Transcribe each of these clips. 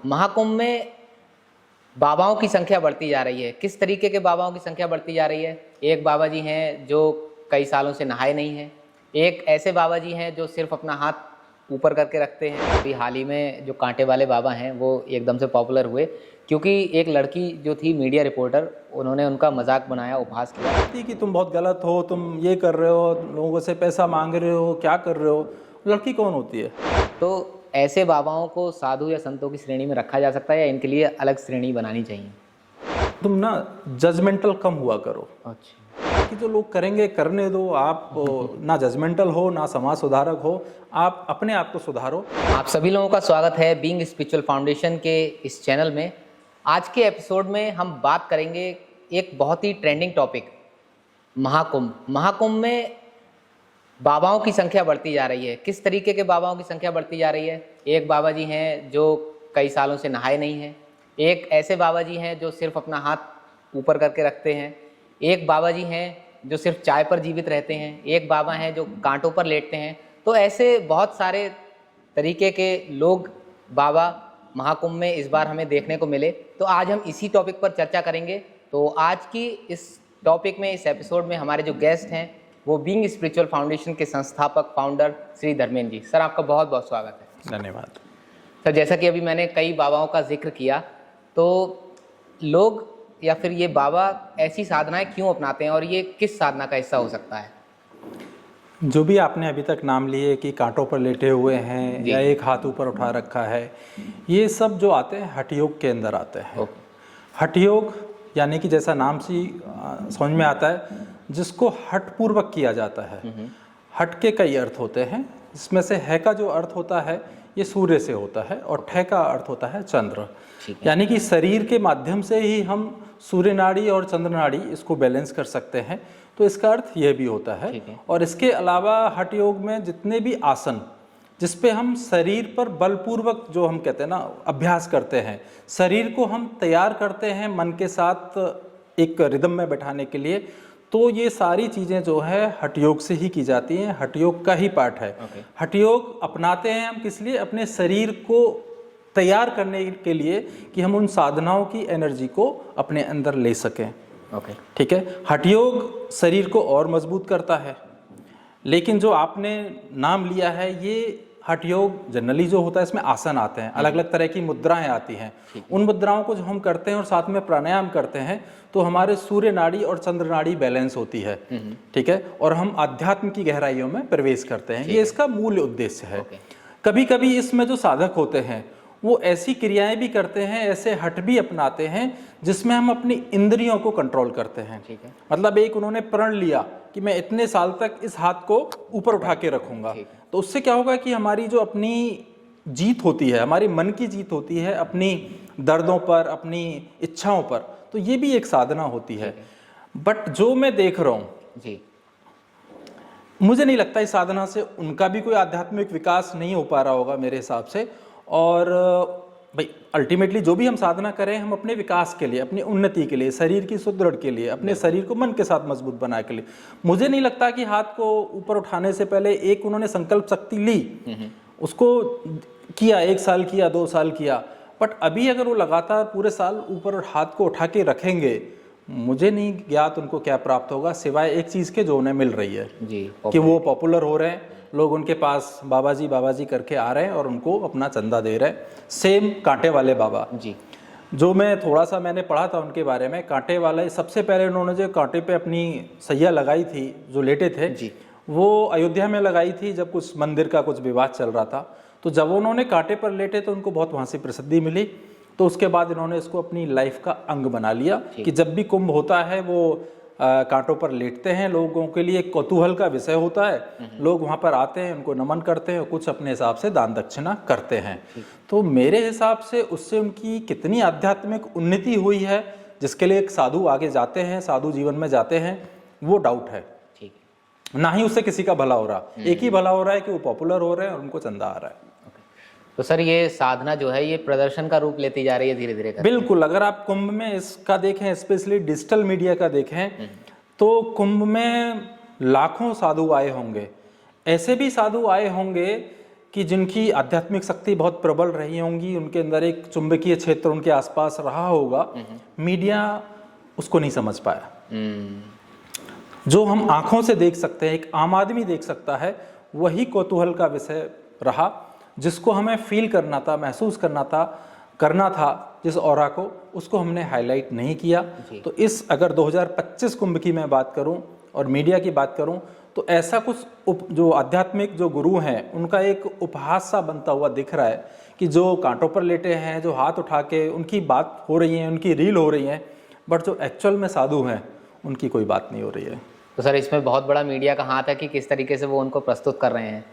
महाकुंभ में बाबाओं की संख्या बढ़ती जा रही है। किस तरीके के बाबाओं की संख्या बढ़ती जा रही है? एक बाबा जी हैं जो कई सालों से नहाए नहीं हैं, एक ऐसे बाबा जी हैं जो सिर्फ अपना हाथ ऊपर करके रखते हैं। अभी हाल ही में जो कांटे वाले बाबा हैं वो एकदम से पॉपुलर हुए क्योंकि एक लड़की जो थी मीडिया रिपोर्टर, उन्होंने उनका मजाक बनाया, उपहास किया कि तुम बहुत गलत हो, तुम ये कर रहे हो, लोगों से पैसा मांग रहे हो, क्या कर रहे हो। लड़की कौन होती है? तो ऐसे बाबाओं को साधु या संतों की श्रेणी में रखा जा सकता है या इनके लिए अलग श्रेणी बनानी चाहिए? तुम ना जजमेंटल कम हुआ करो। अच्छा, कि जो लोग करेंगे करने दो। आप ना जजमेंटल हो, ना समाज सुधारक हो, आप अपने आप को सुधारो। आप सभी लोगों का स्वागत है बीइंग स्पिरिचुअल फाउंडेशन के इस चैनल में। आज के एपिसोड में हम बात करेंगे एक बहुत ही ट्रेंडिंग टॉपिक, महाकुंभ। महाकुंभ में बाबाओं की संख्या बढ़ती जा रही है। किस तरीके के बाबाओं की संख्या बढ़ती जा रही है? एक बाबा जी हैं जो कई सालों से नहाए नहीं हैं, एक ऐसे बाबा जी हैं जो सिर्फ अपना हाथ ऊपर करके रखते हैं, एक बाबा जी हैं जो सिर्फ चाय पर जीवित रहते हैं, एक बाबा हैं जो कांटों पर लेटते हैं। तो ऐसे बहुत सारे तरीके के लोग बाबा महाकुंभ में इस बार हमें देखने को मिले। तो आज हम इसी टॉपिक पर चर्चा करेंगे। तो आज की इस टॉपिक में, इस एपिसोड में हमारे जो गेस्ट हैं वो बीइंग स्पिरिचुअल फाउंडेशन के संस्थापक फाउंडर श्री धर्मेंद्र जी। सर, आपका बहुत बहुत स्वागत है। धन्यवाद। सर, जैसा कि अभी मैंने कई बाबाओं का जिक्र किया, तो लोग या फिर ये बाबा ऐसी साधनाएं क्यों अपनाते हैं और ये किस साधना का हिस्सा हो सकता है? जो भी आपने अभी तक नाम लिए कि कांटों पर लेटे हुए हैं या एक हाथ ऊपर उठा रखा है, ये सब जो आते हैं हठ योग के अंदर आते हैं। हठ योग यानी कि जैसा नाम से समझ में आता है, जिसको हठ पूर्वक किया जाता है। हठ के कई अर्थ होते हैं, इसमें से है का जो अर्थ होता है ये सूर्य से होता है और ठे का अर्थ होता है चंद्र। यानी कि शरीर के माध्यम से ही हम सूर्य नाड़ी और चंद्र नाड़ी इसको बैलेंस कर सकते हैं। तो इसका अर्थ यह भी होता है। और इसके अलावा हठ योग में जितने भी आसन जिस पे हम शरीर पर बलपूर्वक, जो हम कहते हैं ना, अभ्यास करते हैं, शरीर को हम तैयार करते हैं मन के साथ एक रिदम में बैठाने के लिए, तो ये सारी चीज़ें जो है हठ योग से ही की जाती हैं। हठ योग का ही पार्ट है। हठ योग अपनाते हैं हम किस लिए? अपने शरीर को तैयार करने के लिए कि हम उन साधनाओं की एनर्जी को अपने अंदर ले सकें। ठीक है। हठ योग शरीर को और मजबूत करता है। लेकिन जो आपने नाम लिया है, ये हठ योग जनरली जो होता है इसमें आसन आते हैं, अलग अलग तरह की मुद्राएं आती हैं। उन मुद्राओं को जो हम करते हैं और साथ में प्राणायाम करते हैं तो हमारे सूर्य नाड़ी और चंद्र नाड़ी बैलेंस होती है। ठीक है। और हम आध्यात्म की गहराइयों में प्रवेश करते हैं। ये इसका मूल उद्देश्य है। कभी कभी इसमें जो साधक होते हैं वो ऐसी क्रियाएं भी करते हैं, ऐसे हठ भी अपनाते हैं जिसमें हम अपनी इंद्रियों को कंट्रोल करते हैं। मतलब एक उन्होंने प्रण लिया कि मैं इतने साल तक इस हाथ को ऊपर उठा के रखूंगा। तो उससे क्या होगा कि हमारी जो अपनी जीत होती है, हमारी मन की जीत होती है अपनी दर्दों पर, अपनी इच्छाओं पर, तो ये भी एक साधना होती है। बट जो मैं देख रहा हूँ जी, मुझे नहीं लगता इस साधना से उनका भी कोई आध्यात्मिक विकास नहीं हो पा रहा होगा मेरे हिसाब से। और भाई अल्टीमेटली जो भी हम साधना करें, हम अपने विकास के लिए, अपनी उन्नति के लिए, शरीर की सुदृढ़ के लिए, अपने शरीर को मन के साथ मजबूत बनाने के लिए। मुझे नहीं लगता कि हाथ को ऊपर उठाने से पहले एक उन्होंने संकल्प शक्ति ली, उसको किया, 1 साल किया, 2 साल किया, बट अभी अगर वो लगातार पूरे साल ऊपर हाथ को उठा के रखेंगे, मुझे नहीं ज्ञात उनको क्या प्राप्त होगा सिवाय एक चीज़ के जो उन्हें मिल रही है जी, कि वो पॉपुलर हो रहे हैं, लोग उनके पास बाबा जी करके आ रहे हैं और उनको अपना चंदा दे रहे हैं। सेम कांटे वाले बाबा जी, जो मैं थोड़ा सा मैंने पढ़ा था उनके बारे में। कांटे वाले सबसे पहले उन्होंने जो कांटे पे अपनी सैया लगाई थी, जो लेटे थे जी, वो अयोध्या में लगाई थी जब कुछ मंदिर का कुछ विवाद चल रहा था। तो जब उन्होंने कांटे पर लेटे तो उनको बहुत वहाँ से प्रसिद्धि मिली। तो उसके बाद इन्होंने इसको अपनी लाइफ का अंग बना लिया कि जब भी कुंभ होता है वो कांटों पर लेटते हैं। लोगों के लिए एक कौतूहल का विषय होता है, लोग वहाँ पर आते हैं, उनको नमन करते हैं, कुछ अपने हिसाब से दान दक्षिणा करते हैं। तो मेरे हिसाब से उससे उनकी कितनी आध्यात्मिक उन्नति हुई है, जिसके लिए एक साधु आगे जाते हैं, साधु जीवन में जाते हैं, वो डाउट है। ना ही उससे किसी का भला हो रहा, एक ही भला हो रहा है कि वो पॉपुलर हो रहे हैं और उनको चंदा आ रहा है। तो सर, ये साधना जो है ये प्रदर्शन का रूप लेती जा रही है धीरे धीरे। बिल्कुल। अगर आप कुंभ में इसका देखें, स्पेशली डिजिटल मीडिया का देखें, तो कुंभ में लाखों साधु आए होंगे। ऐसे भी साधु आए होंगे कि जिनकी आध्यात्मिक शक्ति बहुत प्रबल रही होंगी, उनके अंदर एक चुंबकीय क्षेत्र उनके आसपास रहा होगा, मीडिया उसको नहीं समझ पाया। जो हम आंखों से देख सकते हैं, एक आम आदमी देख सकता है, वही कौतूहल का विषय रहा। जिसको हमें फील करना था, महसूस करना था जिस ऑरा को, उसको हमने हाईलाइट नहीं किया। तो इस अगर 2025 कुंभ की मैं बात करूं और मीडिया की बात करूं, तो ऐसा कुछ जो आध्यात्मिक जो गुरु हैं उनका एक उपहास सा बनता हुआ दिख रहा है कि जो कांटों पर लेटे हैं, जो हाथ उठा के उनकी बात हो रही है, उनकी रील हो रही है, बट जो एक्चुअल में साधु हैं उनकी कोई बात नहीं हो रही है। तो सर इसमें बहुत बड़ा मीडिया का हाथ है कि किस तरीके से वो उनको प्रस्तुत कर रहे हैं।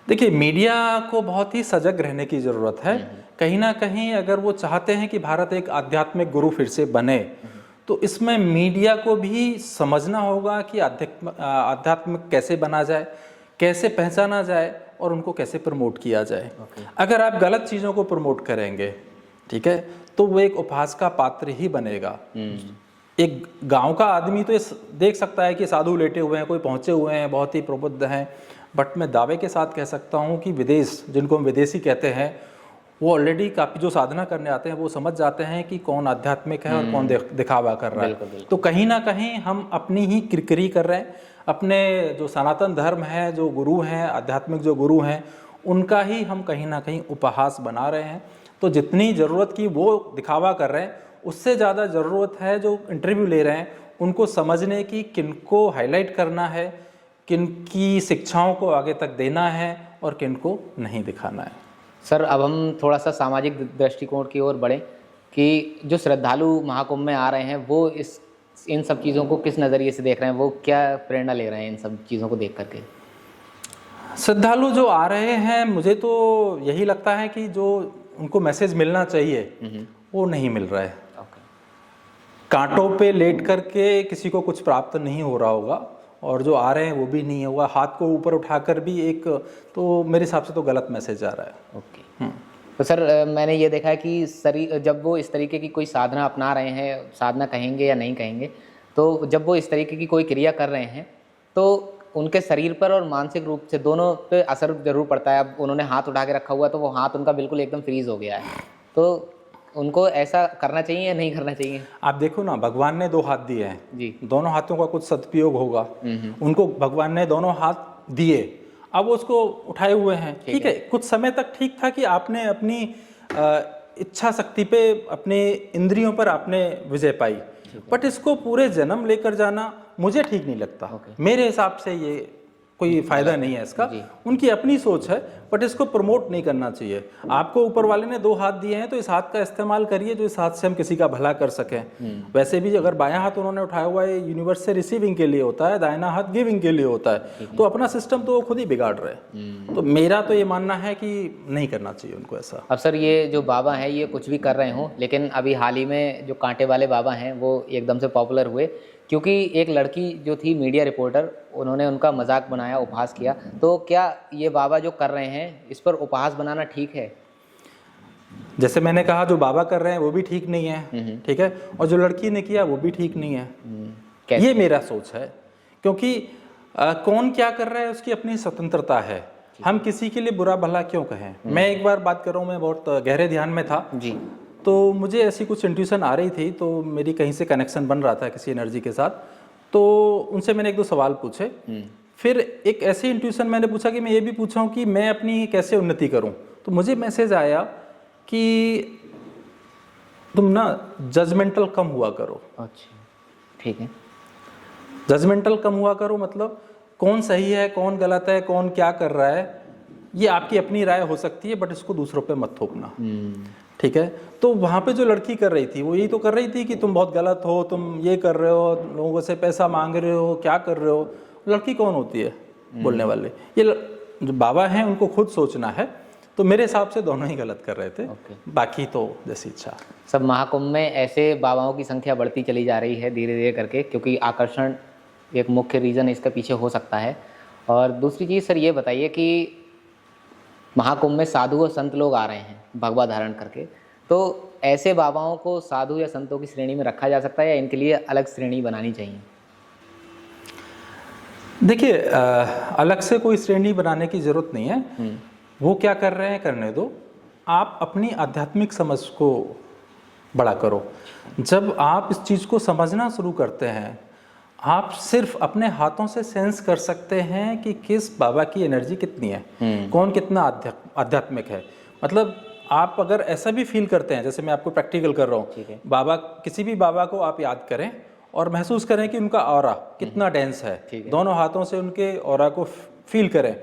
देखिए, मीडिया को बहुत ही सजग रहने की ज़रूरत है। कहीं ना कहीं अगर वो चाहते हैं कि भारत एक आध्यात्मिक गुरु फिर से बने, तो इसमें मीडिया को भी समझना होगा कि आध्यात्मिक कैसे बना जाए, कैसे पहचाना जाए और उनको कैसे प्रमोट किया जाए। अगर आप गलत चीज़ों को प्रमोट करेंगे, ठीक है, तो वो एक उपहास का पात्र ही बनेगा। एक गांव का आदमी तो देख सकता है कि साधु लेटे हुए हैं, कोई पहुंचे हुए हैं, बहुत ही प्रबुद्ध हैं, बट मैं दावे के साथ कह सकता हूं कि विदेश, जिनको हम विदेशी कहते हैं, वो ऑलरेडी काफ़ी जो साधना करने आते हैं वो समझ जाते हैं कि कौन आध्यात्मिक है और कौन दिखावा कर रहा है। तो कहीं ना कहीं हम अपनी ही किरकिरी कर रहे हैं। अपने जो सनातन धर्म है, जो गुरु हैं, आध्यात्मिक जो गुरु हैं, उनका ही हम कहीं ना कहीं उपहास बना रहे हैं। तो जितनी ज़रूरत की वो दिखावा कर रहे हैं, उससे ज़्यादा ज़रूरत है जो इंटरव्यू ले रहे हैं उनको समझने की, किनको हाईलाइट करना है, किनकी शिक्षाओं को आगे तक देना है और किनको नहीं दिखाना है। सर अब हम थोड़ा सा सामाजिक दृष्टिकोण की ओर बढ़ें कि जो श्रद्धालु महाकुंभ में आ रहे हैं वो इन सब चीज़ों को किस नज़रिए से देख रहे हैं, वो क्या प्रेरणा ले रहे हैं इन सब चीज़ों को देख करके? श्रद्धालु जो आ रहे हैं, मुझे तो यही लगता है कि जो उनको मैसेज मिलना चाहिए वो नहीं मिल रहा है। कांटों पे लेट करके किसी को कुछ प्राप्त नहीं हो रहा होगा और जो आ रहे हैं वो भी नहीं होगा। हाथ को ऊपर उठाकर भी एक, तो मेरे हिसाब से तो गलत मैसेज आ रहा है। ओके। तो सर मैंने ये देखा है कि जब वो इस तरीके की कोई साधना अपना रहे हैं, साधना कहेंगे या नहीं कहेंगे, तो जब वो इस तरीके की कोई क्रिया कर रहे हैं तो उनके शरीर पर और मानसिक रूप से दोनों पे असर जरूर पड़ता है। अब उन्होंने हाथ उठा के रखा हुआ तो वो हाथ उनका बिल्कुल एकदम फ्रीज हो गया है, तो उनको ऐसा करना चाहिए या नहीं करना चाहिए? आप देखो ना, भगवान ने 2 हाथ दिए हैं जी, दोनों हाथों का कुछ सदुपयोग होगा। उनको भगवान ने दोनों हाथ दिए, अब वो उसको उठाए हुए हैं, ठीक है। कुछ समय तक ठीक था कि आपने अपनी इच्छा शक्ति पे, अपने इंद्रियों पर आपने विजय पाई, बट इसको पूरे जन्म लेकर जाना मुझे ठीक नहीं लगता। मेरे हिसाब से ये कोई फायदा नहीं है इसका। उनकी अपनी सोच है, बट इसको प्रमोट नहीं करना चाहिए। आपको ऊपर वाले ने 2 हाथ दिए हैं तो इस हाथ का इस्तेमाल करिए जो इस हाथ से हम किसी का भला कर सकें। वैसे भी अगर बायां हाथ उन्होंने उठाया हुआ है, यूनिवर्स से रिसीविंग के लिए होता है, दाहिना हाथ गिविंग के लिए होता है, तो अपना सिस्टम तो वो खुद ही बिगाड़ रहे हैं। तो मेरा तो ये मानना है कि नहीं करना चाहिए उनको ऐसा। अब सर ये जो बाबा हैं ये कुछ भी कर रहे हों, लेकिन अभी हाल ही में जो कांटे वाले बाबा हैं वो एकदम से पॉपुलर हुए क्योंकि एक लड़की जो थी मीडिया रिपोर्टर, उन्होंने उनका मजाक बनाया, उपहास किया। तो क्या ये बाबा जो कर रहे हैं इस पर उपहास बनाना ठीक है? जैसे मैंने कहा, जो बाबा कर रहे हैं वो भी ठीक नहीं है, ठीक है, और जो लड़की ने किया वो भी ठीक नहीं है। ये मेरा सोच है, क्योंकि कौन क्या कर रहा है उसकी अपनी स्वतंत्रता है। हम किसी के लिए बुरा भला क्यों कहें। मैं एक बार बात कर रहा हूँ, मैं बहुत गहरे ध्यान में था जी, तो मुझे ऐसी कुछ इंट्यूशन आ रही थी, तो मेरी कहीं से कनेक्शन बन रहा था किसी एनर्जी के साथ, तो उनसे मैंने 1-2 सवाल पूछे। फिर एक ऐसी इंट्यूशन मैंने पूछा कि मैं ये भी पूछा हूँ कि मैं अपनी कैसे उन्नति करूँ। तो मुझे मैसेज आया कि तुम ना जजमेंटल कम हुआ करो। अच्छा, ठीक है। जजमेंटल कम हुआ करो मतलब कौन सही है, कौन गलत है, कौन क्या कर रहा है, ये आपकी अपनी राय हो सकती है, बट इसको दूसरों पे मत थोपना, ठीक है। तो वहाँ पे जो लड़की कर रही थी वो यही तो कर रही थी कि तुम बहुत गलत हो, तुम ये कर रहे हो, लोगों से पैसा मांग रहे हो, क्या कर रहे हो। लड़की कौन होती है बोलने वाले? ये जो बाबा हैं उनको खुद सोचना है। तो मेरे हिसाब से दोनों ही गलत कर रहे थे, बाकी तो जैसी इच्छा। सब महाकुंभ में ऐसे बाबाओं की संख्या बढ़ती चली जा रही है धीरे धीरे करके, क्योंकि आकर्षण एक मुख्य रीज़न इसके पीछे हो सकता है। और दूसरी चीज़ सर ये बताइए कि महाकुंभ में साधु और संत लोग आ रहे हैं भगवा धारण करके, तो ऐसे बाबाओं को साधु या संतों की श्रेणी में रखा जा सकता है या इनके लिए अलग श्रेणी बनानी चाहिए? देखिए, अलग से कोई श्रेणी बनाने की ज़रूरत नहीं है। वो क्या कर रहे हैं करने दो, आप अपनी आध्यात्मिक समझ को बड़ा करो। जब आप इस चीज़ को समझना शुरू करते हैं, आप सिर्फ अपने हाथों से सेंस कर सकते हैं कि किस बाबा की एनर्जी कितनी है, कौन कितना आध्यात्मिक है। मतलब आप अगर ऐसा भी फील करते हैं, जैसे मैं आपको प्रैक्टिकल कर रहा हूँ, बाबा, किसी भी बाबा को आप याद करें और महसूस करें कि उनका ऑरा कितना डेंस है, दोनों हाथों से उनके ऑरा को फील करें,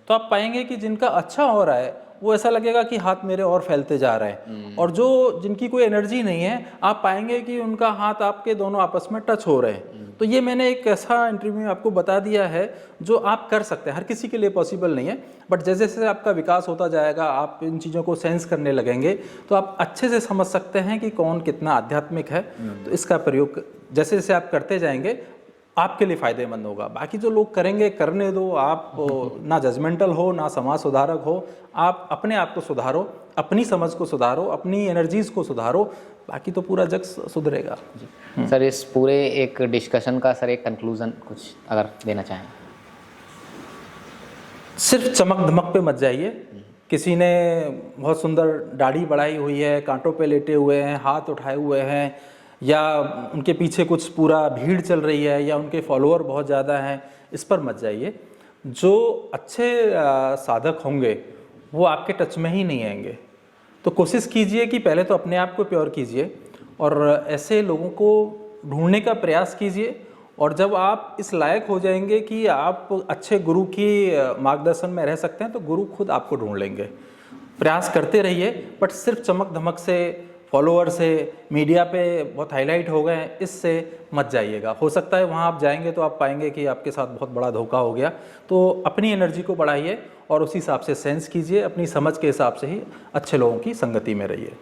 तो आप पाएंगे कि जिनका अच्छा ऑरा है वो ऐसा लगेगा कि हाथ मेरे और फैलते जा रहे हैं, और जो जिनकी कोई एनर्जी नहीं है, आप पाएंगे कि उनका हाथ आपके दोनों आपस में टच हो रहे हैं। तो ये मैंने एक ऐसा इंटरव्यू में आपको बता दिया है जो आप कर सकते हैं। हर किसी के लिए पॉसिबल नहीं है, बट जैसे जैसे आपका विकास होता जाएगा, आप इन चीज़ों को सेंस करने लगेंगे, तो आप अच्छे से समझ सकते हैं कि कौन कितना आध्यात्मिक है। तो इसका प्रयोग जैसे जैसे आप करते जाएंगे, आपके लिए फ़ायदेमंद होगा। बाकी जो लोग करेंगे करने दो, आप ना जजमेंटल हो, ना समाज सुधारक हो, आप अपने आप को सुधारो, अपनी समझ को सुधारो, अपनी एनर्जीज़ को सुधारो, बाकी तो पूरा जग सुधरेगा। सर, इस पूरे एक डिस्कशन का सर एक कंक्लूजन कुछ अगर देना चाहें। सिर्फ चमक धमक पे मत जाइए। किसी ने बहुत सुंदर दाढ़ी बढ़ाई हुई है, कांटों पे लेटे हुए हैं, हाथ उठाए हुए हैं, या उनके पीछे कुछ पूरा भीड़ चल रही है, या उनके फॉलोअर बहुत ज़्यादा हैं, इस पर मत जाइए। जो अच्छे साधक होंगे वो आपके टच में ही नहीं आएंगे। तो कोशिश कीजिए कि पहले तो अपने आप को प्योर कीजिए और ऐसे लोगों को ढूंढने का प्रयास कीजिए, और जब आप इस लायक हो जाएंगे कि आप अच्छे गुरु की मार्गदर्शन में रह सकते हैं, तो गुरु खुद आपको ढूंढ लेंगे। प्रयास करते रहिए, बट सिर्फ चमक धमक से, फॉलोअर से, मीडिया पे बहुत हाईलाइट हो गए, इससे मत जाइएगा। हो सकता है वहाँ आप जाएंगे तो आप पाएंगे कि आपके साथ बहुत बड़ा धोखा हो गया। तो अपनी एनर्जी को बढ़ाइए और उसी हिसाब से सेंस कीजिए, अपनी समझ के हिसाब से ही अच्छे लोगों की संगति में रहिए।